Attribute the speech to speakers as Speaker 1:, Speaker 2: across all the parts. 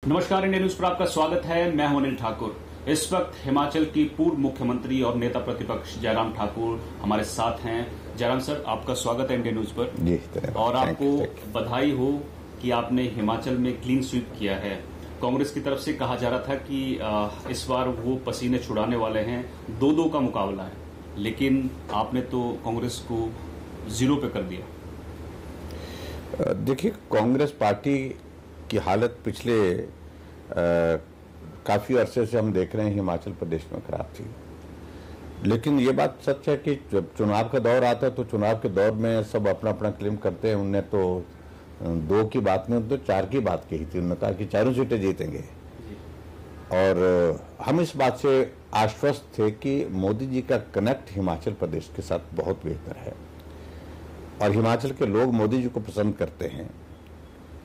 Speaker 1: नमस्कार, India news पर आपका स्वागत है। मैं हूं अनिल ठाकुर। इस वक्त हिमाचल की पूर्व मुख्यमंत्री और नेता प्रतिपक्ष जयराम ठाकुर हमारे साथ हैं। जयराम सर, आपका स्वागत है इंडिया न्यूज पर।
Speaker 2: जी,
Speaker 1: और आपको बधाई हो कि आपने हिमाचल में क्लीन स्वीप किया है। कांग्रेस की तरफ से कहा जा रहा था कि इस बार वो पसीने छुड़ाने वाले हैं, 2-2 का मुकाबला है, लेकिन आपने तो कांग्रेस को 0 पे कर दिया।
Speaker 2: देखिए, कांग्रेस पार्टी की हालत पिछले काफी अरसे से हम देख रहे हैं हिमाचल प्रदेश में खराब थी। लेकिन ये बात सच है कि जब चुनाव का दौर आता है तो चुनाव के दौर में सब अपना अपना क्लेम करते हैं। उनने तो 2 की बात नहीं, तो 4 की बात कही थी। उन्होंने कहा कि 4 सीटें जीतेंगे। और हम इस बात से आश्वस्त थे कि मोदी जी का कनेक्ट हिमाचल प्रदेश के साथ बहुत बेहतर है और हिमाचल के लोग मोदी जी को पसंद करते हैं।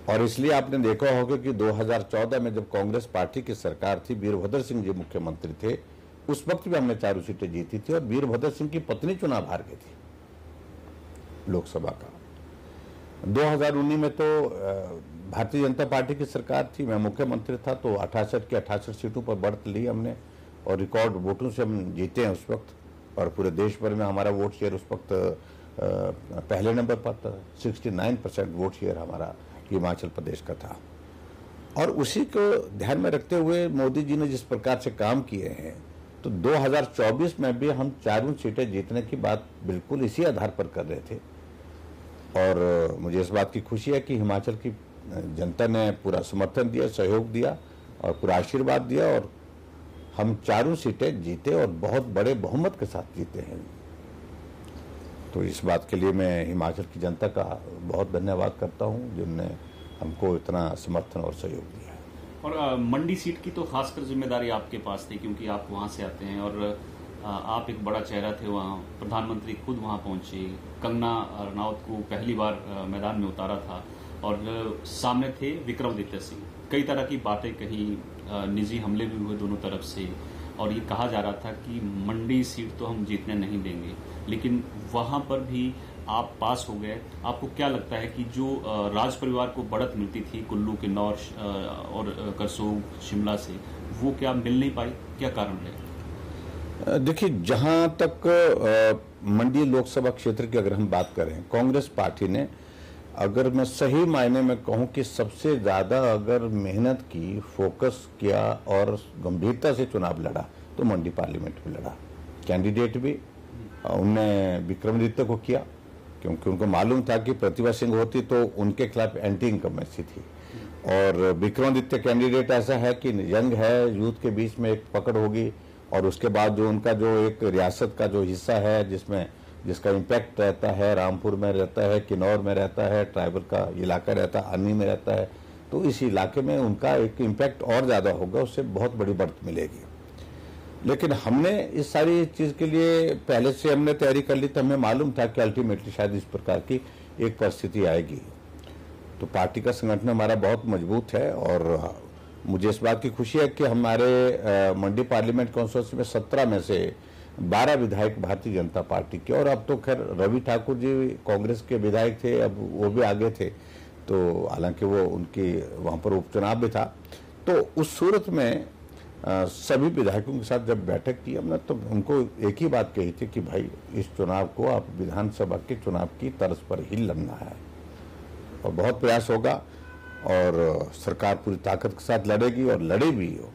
Speaker 2: और इसलिए आपने देखा होगा कि 2014 में जब कांग्रेस पार्टी की सरकार थी, वीरभद्र सिंह जी मुख्यमंत्री थे, उस वक्त भी हमने 4 सीटें जीती थी और वीरभद्र सिंह की पत्नी चुनाव हार गई थी लोकसभा का। 2019 में तो भारतीय जनता पार्टी की सरकार थी, मैं मुख्यमंत्री था, तो 68 की 68 सीटों पर बढ़त ली हमने और रिकॉर्ड वोटों से हम जीते हैं उस वक्त। और पूरे देश भर में हमारा वोट शेयर उस वक्त पहले नंबर पर था। 69% वोट शेयर हमारा हिमाचल प्रदेश का था। और उसी को ध्यान में रखते हुए मोदी जी ने जिस प्रकार से काम किए हैं, तो 2024 में भी हम 4 सीटें जीतने की बात बिल्कुल इसी आधार पर कर रहे थे। और मुझे इस बात की खुशी है कि हिमाचल की जनता ने पूरा समर्थन दिया, सहयोग दिया और पूरा आशीर्वाद दिया और हम 4 सीटें जीते और बहुत बड़े बहुमत के साथ जीते हैं। तो इस बात के लिए मैं हिमाचल की जनता का बहुत धन्यवाद करता हूं जिनने हमको इतना समर्थन और सहयोग दिया है।
Speaker 1: और मंडी सीट की तो खासकर जिम्मेदारी आपके पास थी, क्योंकि आप वहां से आते हैं और आप एक बड़ा चेहरा थे वहां। प्रधानमंत्री खुद वहां पहुंचे, कंगना रनौत को पहली बार मैदान में उतारा था और सामने थे विक्रमादित्य सिंह। कई तरह की बातें कही, निजी हमले भी हुए दोनों तरफ से और ये कहा जा रहा था कि मंडी सीट तो हम जीतने नहीं देंगे, लेकिन वहां पर भी आप पास हो गए। आपको क्या लगता है कि जो राज परिवार को बढ़त मिलती थी कुल्लू, किन्नौर और करसोग, शिमला से, वो क्या मिल नहीं पाई? क्या कारण है?
Speaker 2: देखिए, जहां तक मंडी लोकसभा क्षेत्र की अगर हम बात करें, कांग्रेस पार्टी ने, अगर मैं सही मायने में कहूं कि सबसे ज्यादा अगर मेहनत की, फोकस किया और गंभीरता से चुनाव लड़ा तो मंडी पार्लियामेंट में लड़ा। कैंडिडेट भी उनने विक्रमादित्य को किया, क्योंकि उनको मालूम था कि प्रतिभा सिंह होती तो उनके खिलाफ एंटी इनकम्बेंसी थी। और विक्रमादित्य कैंडिडेट ऐसा है कि यंग है, यूथ के बीच में एक पकड़ होगी और उसके बाद जो उनका जो एक रियासत का जो हिस्सा है जिसका इम्पैक्ट रहता है, रामपुर में रहता है, किन्नौर में रहता है, ट्राइबल का इलाका रहता है, अन्नी में रहता है, तो इस इलाके में उनका एक इम्पैक्ट और ज्यादा होगा, उससे बहुत बड़ी बढ़त मिलेगी। लेकिन हमने इस सारी चीज के लिए पहले से हमने तैयारी कर ली, तो हमें मालूम था कि अल्टीमेटली शायद इस प्रकार की एक परिस्थिति आएगी। तो पार्टी का संगठन हमारा बहुत मजबूत है और मुझे इस बात की खुशी है कि हमारे मंडी पार्लियामेंट कॉन्स्टिट्यूंसी में 17 में से 12 विधायक भारतीय जनता पार्टी के, और अब तो खैर रवि ठाकुर जी कांग्रेस के विधायक थे, अब वो भी आगे थे, तो हालांकि वो उनकी वहां पर उपचुनाव भी था। तो उस सूरत में सभी विधायकों के साथ जब बैठक की हमने, तो उनको एक ही बात कही थी कि भाई, इस चुनाव को आप विधानसभा के चुनाव की तर्ज पर ही लड़ना है और बहुत प्रयास होगा और सरकार पूरी ताकत के साथ लड़ेगी और लड़े भी हो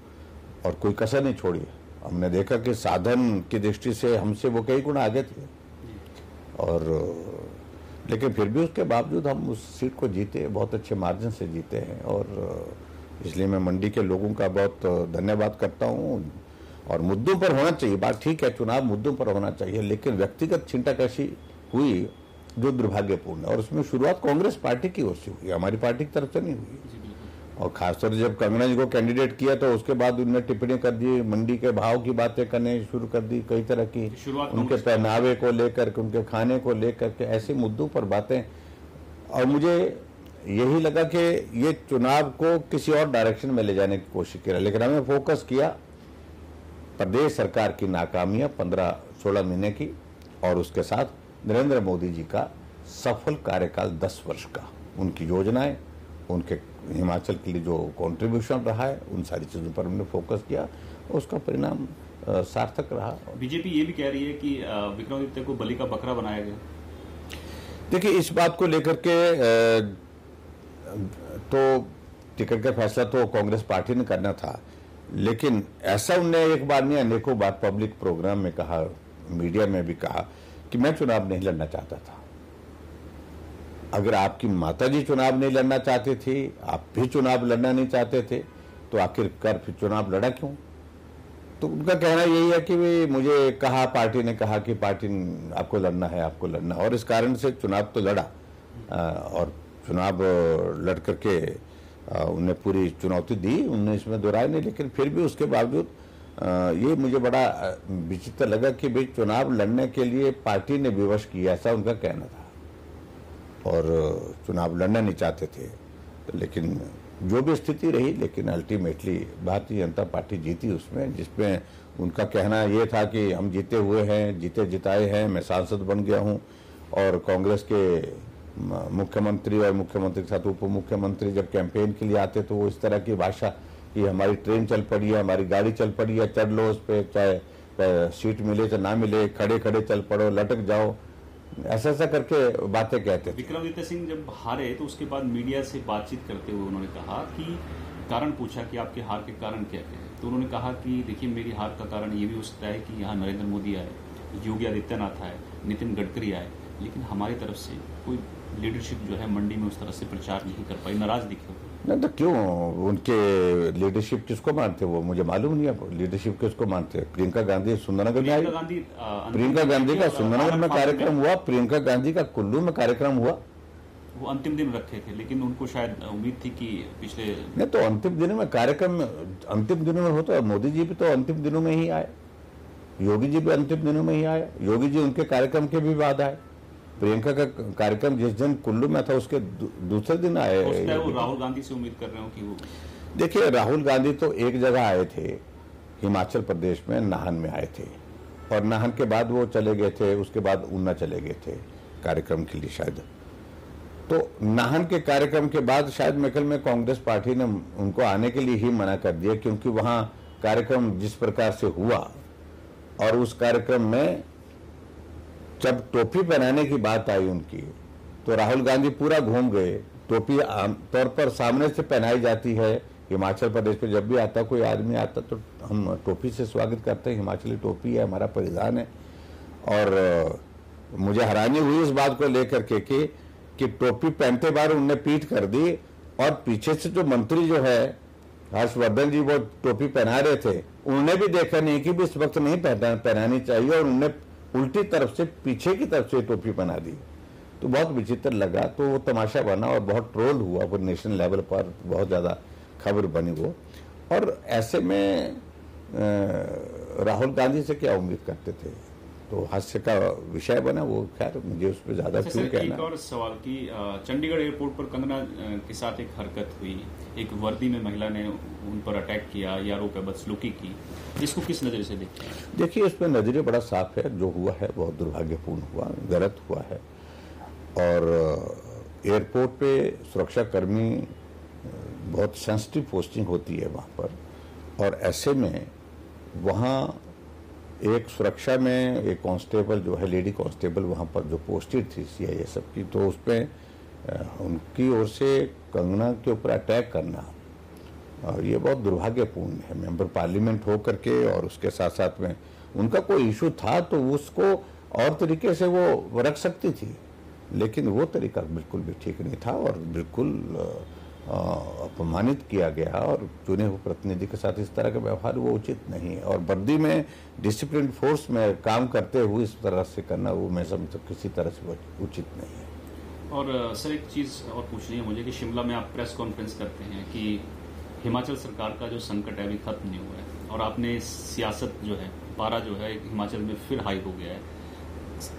Speaker 2: और कोई कसर नहीं छोड़ी। हमने देखा कि साधन की दृष्टि से हमसे वो कई गुना आगे थे और लेकिन फिर भी उसके बावजूद हम उस सीट को जीते, बहुत अच्छे मार्जिन से जीते हैं। और इसलिए मैं मंडी के लोगों का बहुत धन्यवाद करता हूं। और मुद्दों पर होना चाहिए, बात ठीक है, चुनाव मुद्दों पर होना चाहिए, लेकिन व्यक्तिगत छींटाकशी हुई जो दुर्भाग्यपूर्ण है और उसमें शुरुआत कांग्रेस पार्टी की ओर से हुई, हमारी पार्टी की तरफ से नहीं हुई। और खासतौर जब कंगना जी को कैंडिडेट किया तो उसके बाद उन्होंने टिप्पणी कर दी, मंडी के भाव की बातें करने शुरू कर दी, कई तरह की, उनके पहनावे को लेकर के, उनके खाने को लेकर के, ऐसे मुद्दों पर बातें। और मुझे यही लगा कि ये चुनाव को किसी और डायरेक्शन में ले जाने की कोशिश की, लेकिन हमें फोकस किया प्रदेश सरकार की नाकामियां 15-16 महीने की और उसके साथ नरेंद्र मोदी जी का सफल कार्यकाल 10 वर्ष का, उनकी योजनाएं, उनके हिमाचल के लिए जो कंट्रीब्यूशन रहा है उन सारी चीज़ों पर हमने फोकस किया और उसका परिणाम सार्थक रहा।
Speaker 1: बीजेपी ये भी कह रही है कि विक्रमादित्य को बलि का बकरा बनाया गया।
Speaker 2: देखिए, इस बात को लेकर के तो टिकट का फैसला तो कांग्रेस पार्टी ने करना था, लेकिन ऐसा उनने एक बार नहीं अनेकों बार पब्लिक प्रोग्राम में कहा, मीडिया में भी कहा कि मैं चुनाव नहीं लड़ना चाहता था। अगर आपकी माताजी चुनाव नहीं लड़ना चाहती थी, आप भी चुनाव लड़ना नहीं चाहते थे, तो आखिरकार फिर चुनाव लड़ा क्यों? तो उनका कहना यही है कि मुझे कहा, पार्टी ने कहा कि पार्टी आपको लड़ना है, आपको लड़ना, और इस कारण से चुनाव तो लड़ा और चुनाव लड़ करके उन्हें पूरी चुनौती दी, उन्हें इसमें दो राय नहीं। लेकिन फिर भी उसके बावजूद ये मुझे बड़ा विचित्र लगा कि भाई चुनाव लड़ने के लिए पार्टी ने विवश किया, ऐसा उनका कहना था और चुनाव लड़ना नहीं चाहते थे। तो लेकिन जो भी स्थिति रही, लेकिन अल्टीमेटली भारतीय जनता पार्टी जीती उसमें, जिसमें उनका कहना ये था कि हम जीते हुए हैं, जीते जिताए हैं, मैं सांसद बन गया हूं। और कांग्रेस के मुख्यमंत्री और मुख्यमंत्री के साथ उप मुख्यमंत्री जब कैंपेन के लिए आते तो वो इस तरह की भाषा कि हमारी ट्रेन चल पड़ी है, हमारी गाड़ी चल पड़ी है, चढ़ लो उस पर, चाहे सीट मिले चाहे ना मिले, खड़े खड़े चल पड़ो, लटक जाओ, ऐसा ऐसा करके बातें कहते थे।
Speaker 1: विक्रमादित्य सिंह जब हारे तो उसके बाद मीडिया से बातचीत करते हुए उन्होंने कहा कि कारण पूछा कि आपके हार के कारण क्या क्या है, तो उन्होंने कहा कि देखिए मेरी हार का कारण ये भी हो सकता है कि यहाँ नरेंद्र मोदी आए, योगी आदित्यनाथ आए, नितिन गडकरी आए, लेकिन हमारी तरफ से कोई लीडरशिप जो है मंडी में उस तरह से प्रचार नहीं कर पाई, नाराज दिखे।
Speaker 2: नहीं तो क्यों, उनके लीडरशिप किसको मानते वो मुझे मालूम नहीं है। लीडरशिप किसको मानते? प्रियंका गांधी सुंदरनगर में आई, प्रियंका गांधी का सुंदरनगर में कार्यक्रम हुआ, प्रियंका गांधी का कुल्लू में कार्यक्रम हुआ।
Speaker 1: वो अंतिम दिन रखे थे, लेकिन उनको शायद उम्मीद थी कि पिछले
Speaker 2: नहीं तो अंतिम दिनों में कार्यक्रम अंतिम दिनों में होता है। मोदी जी भी तो अंतिम दिनों में ही आए, योगी जी भी अंतिम दिनों में ही आए, योगी जी उनके कार्यक्रम के भी बाद आए। प्रियंका का कार्यक्रम जिस दिन कुल्लू में था उसके दूसरे दिन आए।
Speaker 1: वो राहुल गांधी से उम्मीद कर रहे हो कि वो,
Speaker 2: देखिए राहुल गांधी तो एक जगह आए थे, हिमाचल प्रदेश में नाहन में आए थे, और नाहन के बाद वो चले गए थे, उसके बाद ऊना चले गए थे कार्यक्रम के लिए शायद। तो नाहन के कार्यक्रम के बाद शायद मेकल में कांग्रेस पार्टी ने उनको आने के लिए ही मना कर दिया, क्योंकि वहां कार्यक्रम जिस प्रकार से हुआ और उस कार्यक्रम में जब टोपी पहनाने की बात आई उनकी, तो राहुल गांधी पूरा घूम गए। टोपी आमतौर पर सामने से पहनाई जाती है, हिमाचल प्रदेश पे जब भी आता कोई आदमी आता तो हम टोपी से स्वागत करते हैं, हिमाचली टोपी है हमारा परिधान है। और मुझे हैरानी हुई इस बात को लेकर के कि टोपी पहनते बार उनने पीठ कर दी, और पीछे से जो मंत्री जो है हर्षवर्धन जी वो टोपी पहना रहे थे, उन्होंने भी देखा नहीं कि इस वक्त नहीं पहनानी चाहिए, और उन्होंने उल्टी तरफ से पीछे की तरफ से टोपी पहना दी। तो बहुत विचित्र लगा, तो वो तमाशा बना और बहुत ट्रोल हुआ, वो नेशनल लेवल पर बहुत ज्यादा खबर बनी वो। और ऐसे में राहुल गांधी से क्या उम्मीद करते थे, तो हास्य का विषय बना वो। खैर मुझे उस पर ज्यादा क्यों कहना।
Speaker 1: एक और सवाल की, चंडीगढ़ एयरपोर्ट पर कंगना के साथ एक हरकत हुई, एक वर्दी में महिला ने उन पर अटैक किया या आरोप है बदसलूकी की, इसको किस नजर से देखते हैं?
Speaker 2: देखिए इसमें नजरिया बड़ा साफ है, जो हुआ है बहुत दुर्भाग्यपूर्ण हुआ, गलत हुआ है। और एयरपोर्ट पे सुरक्षा कर्मी बहुत सेंसिटिव पोस्टिंग होती है वहाँ पर, और ऐसे में वहाँ एक सुरक्षा में एक कांस्टेबल जो है, लेडी कांस्टेबल वहाँ पर जो पोस्टेड थी सीआईएसएफ की, तो उसमें उनकी ओर से कंगना के ऊपर अटैक करना, और ये बहुत दुर्भाग्यपूर्ण है। मेंबर पार्लियामेंट हो करके, और उसके साथ साथ में उनका कोई इशू था तो उसको और तरीके से वो रख सकती थी, लेकिन वो तरीका बिल्कुल भी ठीक नहीं था और बिल्कुल अपमानित किया गया, और चुने हुए प्रतिनिधि के साथ इस तरह का व्यवहार वो उचित नहीं है। और वर्दी में डिसिप्लिन फोर्स में काम करते हुए इस तरह से करना वो मैं समझता किसी तरह से उचित नहीं है।
Speaker 1: और सर एक चीज और पूछनी है मुझे कि शिमला में आप प्रेस कॉन्फ्रेंस करते हैं कि हिमाचल सरकार का जो संकट है अभी खत्म नहीं हुआ है, और आपने सियासत जो है, पारा जो है हिमाचल में फिर हाई हो गया है।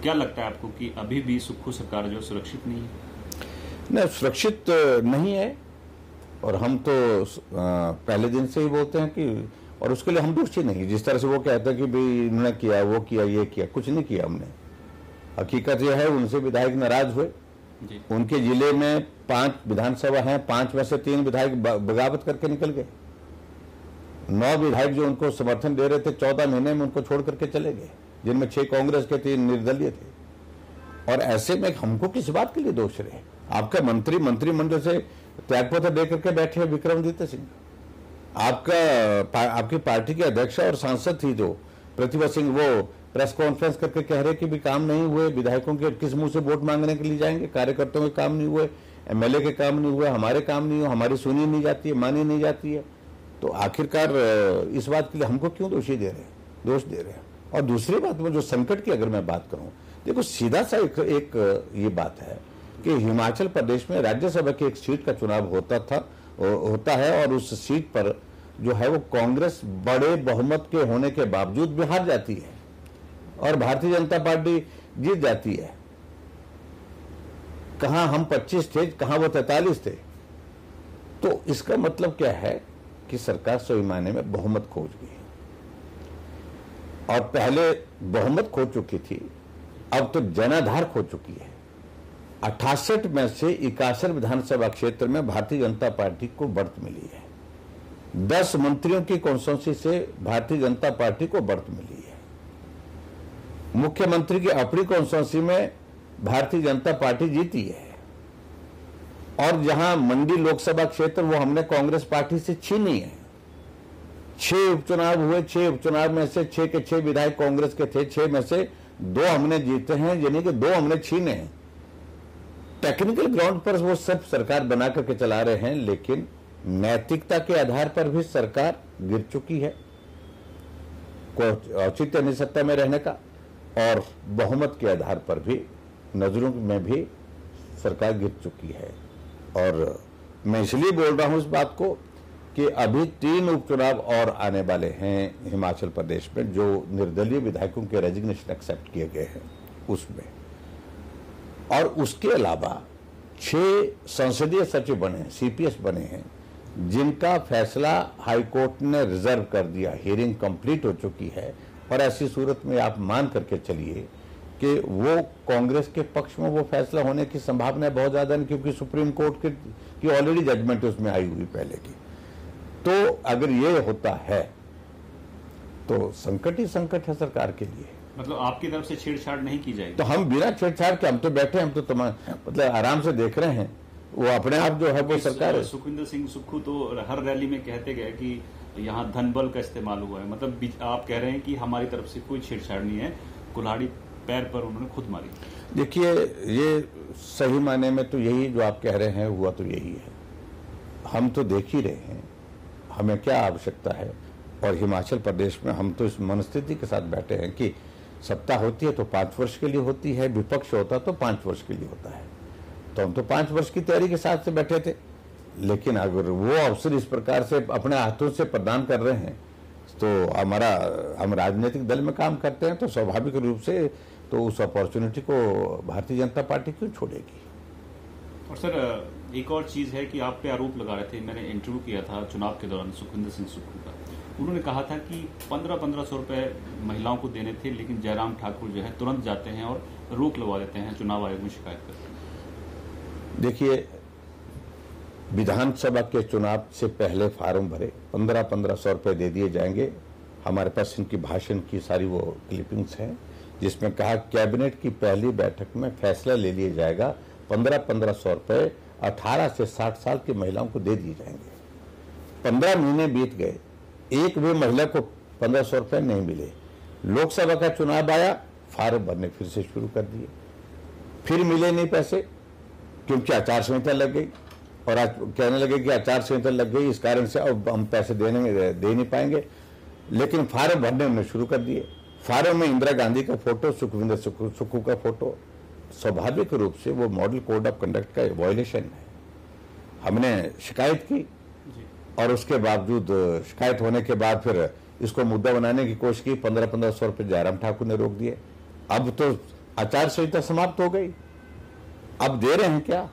Speaker 1: क्या लगता है आपको कि अभी भी सुक्खू सरकार जो सुरक्षित नहीं है?
Speaker 2: नहीं, सुरक्षित नहीं है, और हम तो पहले दिन से ही बोलते हैं कि, और उसके लिए हम दोषी नहीं। जिस तरह से वो कहते हैं कि भाई इन्होंने किया, वो किया, ये किया, कुछ नहीं किया हमने। हकीकत यह है उनसे विधायक नाराज हुए, उनके जिले में 5 विधानसभा हैं, 5 में से 3 विधायक बगावत करके निकल गए। 9 विधायक जो उनको समर्थन दे रहे थे 14 महीने में उनको छोड़ करके चले गए, जिनमें 6 कांग्रेस के 3 निर्दलीय थे। और ऐसे में हमको किस बात के लिए दोष रहे? आपका मंत्रिमंडल से त्यागपत्र दे करके बैठे विक्रमादित्य सिंह, आपकी पार्टी के अध्यक्ष और सांसद थी जो प्रतिभा सिंह, वो प्रेस कॉन्फ्रेंस करके कह रहे कि भी काम नहीं हुए, विधायकों के किस मुंह से वोट मांगने के लिए जाएंगे, कार्यकर्ताओं के काम नहीं हुए, एमएलए के काम नहीं हुए, हमारे काम नहीं हुए, हमारी सुनी नहीं जाती है, मानी नहीं जाती है। तो आखिरकार इस बात के लिए हमको क्यों दोष दे रहे हैं? और दूसरी बात में जो संकट की अगर मैं बात करूं, देखो सीधा सा एक ये बात है कि हिमाचल प्रदेश में राज्यसभा की एक सीट का चुनाव होता है और उस सीट पर जो है वो कांग्रेस बड़े बहुमत के होने के बावजूद भी हार जाती है और भारतीय जनता पार्टी जीत जाती है। कहां हम 25 थे, कहां वो 43 थे। तो इसका मतलब क्या है कि सरकार सही मायने में बहुमत खोज गई और पहले बहुमत खो चुकी थी, अब तो जनाधार खो चुकी है। 68 में से 61 विधानसभा क्षेत्र में भारतीय जनता पार्टी को बढ़त मिली है। 10 मंत्रियों की कॉन्स्टिट्यूंसी से भारतीय जनता पार्टी को बढ़त मिली है। मुख्यमंत्री की अपनी कॉन्स्टिट्यूंसी में भारतीय जनता पार्टी जीती है और जहां मंडी लोकसभा क्षेत्र वो हमने कांग्रेस पार्टी से छीनी है। 6 उपचुनाव हुए, 6 उपचुनाव में से 6 के 6 विधायक कांग्रेस के थे, 6 में से 2 हमने जीते हैं, यानी कि 2 हमने छीने हैं। टेक्निकल ग्राउंड पर वो सब सरकार बना करके चला रहे हैं, लेकिन नैतिकता के आधार पर भी सरकार गिर चुकी है। कोई औचित्य नहीं सत्ता में रहने का, और बहुमत के आधार पर भी नजरों में भी सरकार गिर चुकी है। और मैं इसलिए बोल रहा हूं इस बात को कि अभी 3 उपचुनाव और आने वाले हैं हिमाचल प्रदेश में, जो निर्दलीय विधायकों के रेजिग्नेशन एक्सेप्ट किए गए हैं उसमें, और उसके अलावा 6 संसदीय सचिव बने हैं, सीपीएस बने हैं, जिनका फैसला हाईकोर्ट ने रिजर्व कर दिया। हियरिंग कंप्लीट हो चुकी है और ऐसी सूरत में आप मान करके चलिए कि वो कांग्रेस के पक्ष में वो फैसला होने की संभावना बहुत ज्यादा नहीं, क्योंकि सुप्रीम कोर्ट की ऑलरेडी जजमेंट उसमें आई हुई पहले की। तो अगर ये होता है तो संकट ही संकट है सरकार के लिए।
Speaker 1: मतलब आपकी तरफ से छेड़छाड़ नहीं की जाएगी?
Speaker 2: तो हम बिना छेड़छाड़ के हम तो बैठे, हम तो मतलब आराम से देख रहे हैं। वो अपने आप जो है वो सरकार है।
Speaker 1: सुखविंदर सिंह सुक्खू तो हर रैली में कहते गए कि यहाँ धन बल का इस्तेमाल हुआ है। मतलब आप कह रहे हैं कि हमारी तरफ से कोई छेड़छाड़ नहीं है, कुल्हाड़ी पैर पर उन्होंने खुद मारी।
Speaker 2: देखिए, ये सही मायने में तो यही जो आप कह रहे हैं हुआ तो यही है। हम तो देख ही रहे हैं, हमें क्या आवश्यकता है। और हिमाचल प्रदेश में हम तो इस मनस्थिति के साथ बैठे हैं कि सत्ता होती है तो 5 वर्ष के लिए होती है, विपक्ष होता तो 5 वर्ष के लिए होता है। तो हम तो 5 वर्ष की तैयारी के साथ से बैठे थे, लेकिन अगर वो अवसर इस प्रकार से अपने हाथों से प्रदान कर रहे हैं तो हम राजनीतिक दल में काम करते हैं, तो स्वाभाविक रूप से तो उस अपॉर्चुनिटी को भारतीय जनता पार्टी क्यों छोड़ेगी।
Speaker 1: और सर, एक और चीज है कि आप पे आरोप लगा रहे थे, मैंने इंटरव्यू किया था चुनाव के दौरान सुखविंदर सिंह सुक्खू का। उन्होंने कहा था कि 1500 रुपए महिलाओं को देने थे, लेकिन जयराम ठाकुर जो है तुरंत जाते हैं और रोक लगवा देते हैं, चुनाव आयोग में शिकायत करते हैं।
Speaker 2: देखिए, विधानसभा के चुनाव से पहले फार्म भरे 1500 रुपए दे दिए जाएंगे। हमारे पास इनकी भाषण की सारी वो क्लिपिंग्स हैं, जिसमें कहा कैबिनेट की पहली बैठक में फैसला ले लिया जाएगा, 1500 रुपए 18 से 60 साल की महिलाओं को दे दिए जाएंगे। 15 महीने बीत गए, एक भी महिला को 1500 रुपए नहीं मिले। लोकसभा का चुनाव आया, फार्म भरने फिर से शुरू कर दिए, फिर मिले नहीं पैसे, क्योंकि आचार संहिता लग गई। और आज कहने लगे कि आचार संहिता लग गई, इस कारण से अब हम पैसे दे नहीं पाएंगे। लेकिन फार्म भरने हमने शुरू कर दिए। फार्म में इंदिरा गांधी का फोटो, सुखविंदर सुक्खू का फोटो, स्वाभाविक रूप से वो मॉडल कोड ऑफ कंडक्ट का वायलेशन है। हमने शिकायत की और उसके बावजूद शिकायत होने के बाद फिर इसको मुद्दा बनाने की कोशिश की। 1500 रुपए जयराम ठाकुर ने रोक दिए। अब तो आचार संहिता समाप्त हो गई, अब दे रहे हैं क्या?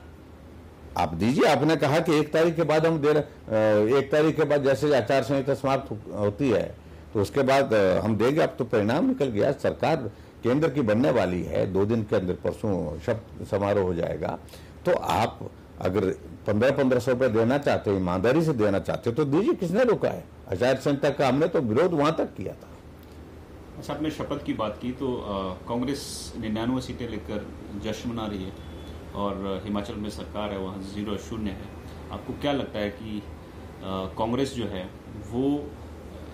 Speaker 2: आप दीजिए। आपने कहा कि 1 तारीख के बाद हम दे रहे, 1 तारीख के बाद जैसे आचार संहिता समाप्त होती है तो उसके बाद हम देंगे। अब तो परिणाम निकल गया, सरकार केंद्र की बनने वाली है, 2 दिन के अंदर परसों शपथ समारोह हो जाएगा। तो आप अगर 1500 रुपये देना चाहते हो, ईमानदारी से देना चाहते हो तो दीजिए, किसने रोका है? आचार संहिता का हमने तो विरोध वहां तक किया था।
Speaker 1: अच्छा, आपने शपथ की बात की तो कांग्रेस 99 सीटें लेकर जश्न मना रही है और हिमाचल में सरकार है वहाँ 0-0 है। आपको क्या लगता है कि कांग्रेस जो है वो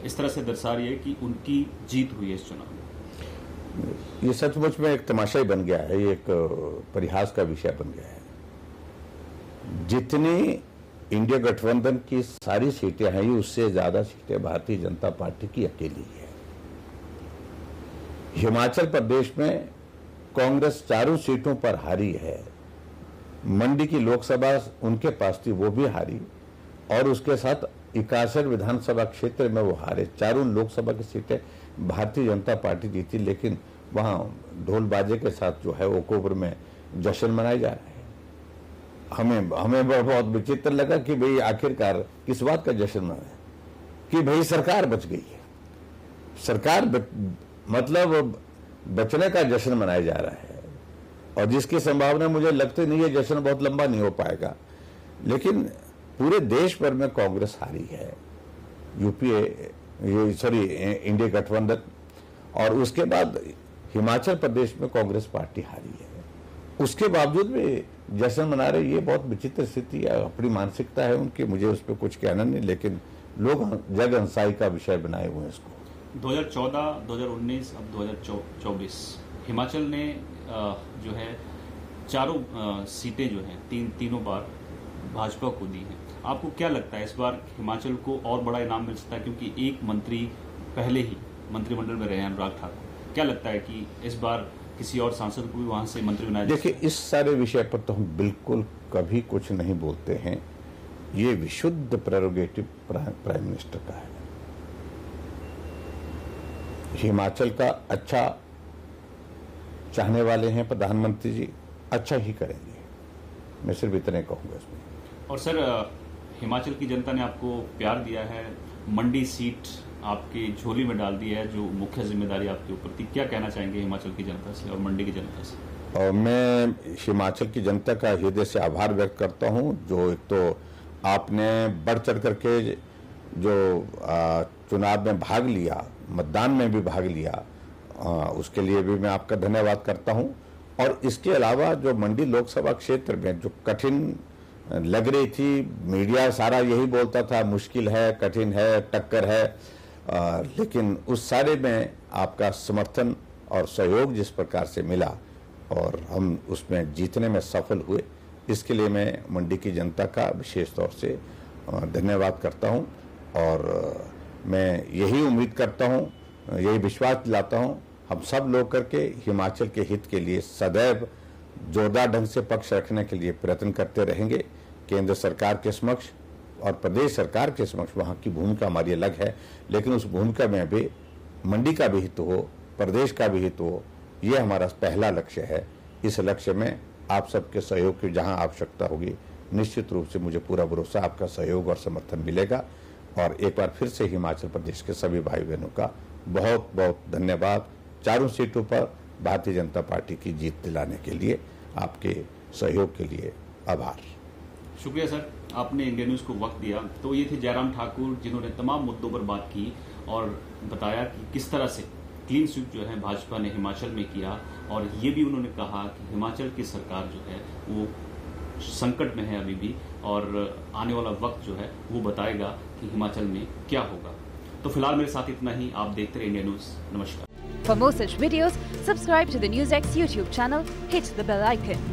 Speaker 1: इस तरह से दर्शा रही है कि उनकी जीत हुई है इस चुनाव में?
Speaker 2: ये सचमुच में एक तमाशा ही बन गया है, ये एक परिहास का विषय बन गया है। जितनी इंडिया गठबंधन की सारी सीटें हैं, उससे ज्यादा सीटें भारतीय जनता पार्टी की अकेली है। हिमाचल प्रदेश में कांग्रेस 4 सीटों पर हारी है। मंडी की लोकसभा उनके पास थी, वो भी हारी, और उसके साथ 61 विधानसभा क्षेत्र में वो हारे। 4 लोकसभा की सीटें भारतीय जनता पार्टी जीती, लेकिन वहां ढोल बाजे के साथ जो है ओकोबर में जश्न मनाया जा रहा है। हमें बहुत विचित्र लगा कि भाई आखिरकार किस बात का जश्न मनाए, कि भाई सरकार बच गई है। सरकार मतलब बचने का जश्न मनाया जा रहा है, और जिसकी संभावना मुझे लगती नहीं है जश्न बहुत लंबा नहीं हो पाएगा। लेकिन पूरे देश भर में कांग्रेस हारी है, इंडिया गठबंधन, और उसके बाद हिमाचल प्रदेश में कांग्रेस पार्टी हारी है। उसके बावजूद भी जश्न मना रहे, ये बहुत विचित्र स्थिति है। अपनी मानसिकता है उनकी, मुझे उस पर कुछ कहना नहीं, लेकिन लोग जग हंसाई का विषय बनाए हुए हैं इसको।
Speaker 1: 2014, 2019, अब 2024 हिमाचल ने जो है 4 सीटें जो हैं तीनों बार भाजपा को दी हैं। आपको क्या लगता है इस बार हिमाचल को और बड़ा इनाम मिल सकता है, क्योंकि एक मंत्री पहले ही मंत्रिमंडल में रहे हैं, अनुराग ठाकुर। क्या लगता है कि इस बार किसी और सांसद को भी वहां से मंत्री बनाया जाए?
Speaker 2: देखिए, इस सारे विषय पर तो हम बिल्कुल कभी कुछ नहीं बोलते हैं। ये विशुद्ध प्रेरोगेटिव प्राइम मिनिस्टर का है। हिमाचल का अच्छा चाहने वाले हैं प्रधानमंत्री जी, अच्छा ही करेंगे, मैं सिर्फ इतने कहूंगा इसमें।
Speaker 1: और सर, हिमाचल की जनता ने आपको प्यार दिया है, मंडी सीट आपकी झोली में डाल दी है, जो मुख्य जिम्मेदारी आपके ऊपर थी। क्या कहना चाहेंगे हिमाचल की जनता से और मंडी की जनता से?
Speaker 2: और मैं हिमाचल की जनता का हृदय से आभार व्यक्त करता हूं, जो एक तो आपने बढ़ चढ़ करके जो चुनाव में भाग लिया, मतदान में भी भाग लिया, उसके लिए भी मैं आपका धन्यवाद करता हूं। और इसके अलावा जो मंडी लोकसभा क्षेत्र में जो कठिन लग रही थी, मीडिया सारा यही बोलता था मुश्किल है, कठिन है, टक्कर है, लेकिन उस सारे में आपका समर्थन और सहयोग जिस प्रकार से मिला और हम उसमें जीतने में सफल हुए, इसके लिए मैं मंडी की जनता का विशेष तौर से धन्यवाद करता हूं। और मैं यही उम्मीद करता हूं, यही विश्वास दिलाता हूं, हम सब लोग करके हिमाचल के हित के लिए सदैव जोरदार ढंग से पक्ष रखने के लिए प्रयत्न करते रहेंगे। केंद्र सरकार के समक्ष और प्रदेश सरकार के समक्ष वहाँ की भूमिका हमारी अलग है, लेकिन उस भूमिका में भी मंडी का भी हित हो, प्रदेश का भी हित हो, ये हमारा पहला लक्ष्य है। इस लक्ष्य में आप सबके सहयोग की जहाँ आवश्यकता होगी, निश्चित रूप से मुझे पूरा भरोसा आपका सहयोग और समर्थन मिलेगा। और एक बार फिर से हिमाचल प्रदेश के सभी भाई बहनों का बहुत बहुत धन्यवाद। 4 सीटों पर भारतीय जनता पार्टी की जीत दिलाने के लिए आपके सहयोग के लिए आभार।
Speaker 1: शुक्रिया सर, आपने इंडिया न्यूज़ को वक्त दिया। तो ये थे जयराम ठाकुर, जिन्होंने तमाम मुद्दों पर बात की और बताया कि किस तरह से क्लीन स्वीप जो है भाजपा ने हिमाचल में किया, और ये भी उन्होंने कहा कि हिमाचल की सरकार जो है वो संकट में है अभी भी, और आने वाला वक्त जो है वो बताएगा कि हिमाचल में क्या होगा। तो फिलहाल मेरे साथ इतना ही। आप देखते रहे इंडिया न्यूज़। नमस्कार।
Speaker 3: For more such videos, subscribe to the NewsX YouTube channel, hit the bell icon.